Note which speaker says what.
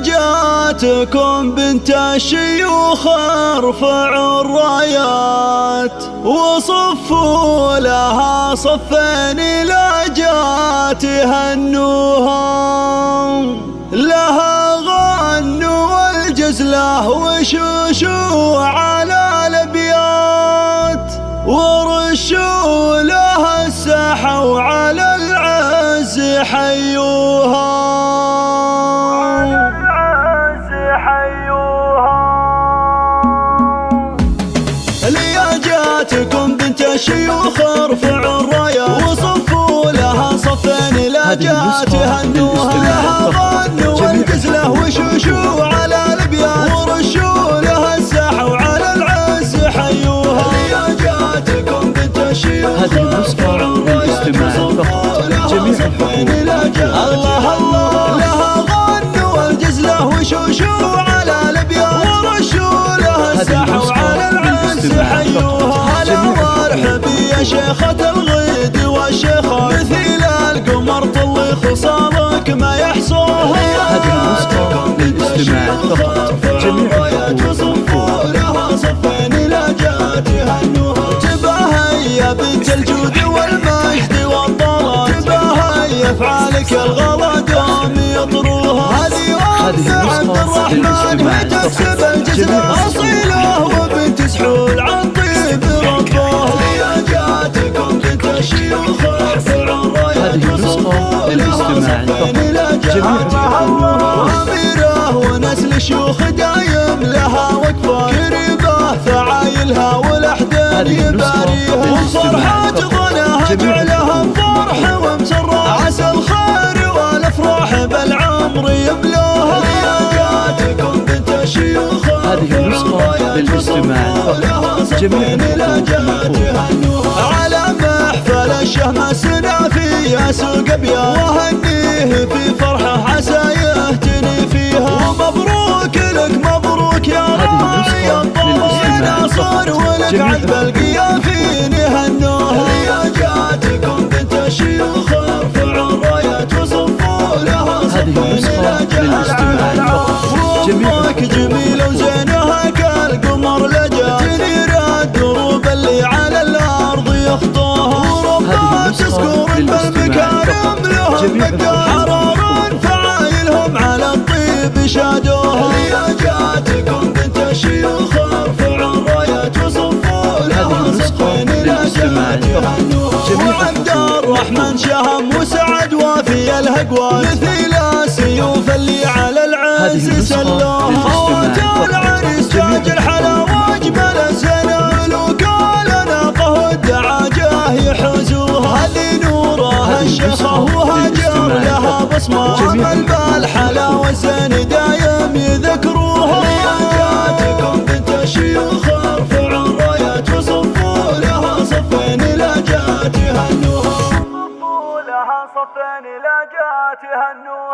Speaker 1: لياجاتكم بنت الشيوخ ارفعوا الرايات وصفوا لها صفين لاجات هنوها، لها غنوا والجزله وشوشوا على الابيات ورشوا لها السحوا على العز حيوها. لياجاتكم بنت الشيوخ ارفعوا الراية وصفوا لها صفين لاجات هنوها، لها غنوا والجزله وشوشوا على الابيات ورشوا لها السحوا على العز حيوها. لياجاتكم بنت الشيوخ ارفعوا الراية وصفوا لها صفين لاجات الله الله، لها غنوا والجزله وشوشوا على الابيات ورشوا لها السحوا على العز حيوها. هلا مرحبا يا شيخة الغيد والشيخة مثيل القمر طلي خصالك ما يحصوها. لياجاتكم بنت الشيوخ ارفعوا الراية وصفوا لها صفين لاجات هنوها. تباهي يا بنت الجود والمجد والطلال، تباهي افعالك الغلا دوم يطروها. هذه عبد الرحمن وتكسب الجزله اصيله وبنت سحول عن طيب ربها. لياجاتكم بنت الشيوخ ارفعوا الراية وصفوا لها صفين لاجات هنوها. أميرة ونسل الشيوخ دايم لها وقفة كريمة فعايلها والاحدان يباريها، وفرحات غناها جعلها فرحة ومسرة عسى الخير والافراح بالعمر يبلوها. لياجاتكم بنت الشيوخ ارفعوا الراية وصفوا لها صفين لاجات هنوها. على محفل الشهم سنافي يا سوق ابيات وهنيه في فرحه عسى يهتني فيها. ومبروك لك مبروك يا راعي الطول ناصر ولك عذب القيافين هنوها. لياجاتكم بنت الشيوخ ارفعوا الراية وصفوا لها صفين لاجات هنوها. وامك جميلة وزينها كالقمر لجات تنير الدروب اللي على الارض يخطوها. وربما تسكر بالمكارم لهم مقدار حرار فعايلهم على الطيب شادوها. لياجاتكم بنت الشيوخ ارفعوا الراية وصفوا لها صفين لاجات هنوها. وعبد الرحمن شهم وسعد وافي الهقوى مثيل السيوف اللي على العز سلوها. خوات العريس تاج الحلا واجمل الزنال وكال ناقه والدعاجه يحوزوها. هذه نوره الشيخه وهاجر لها بصمه امل بالحلا والزين دايم يذكروها. لياجاتكم بنت الشيوخ ارفعوا الراية وصفوا لها صفين لاجات هنوها. صفين لاجات هنوها.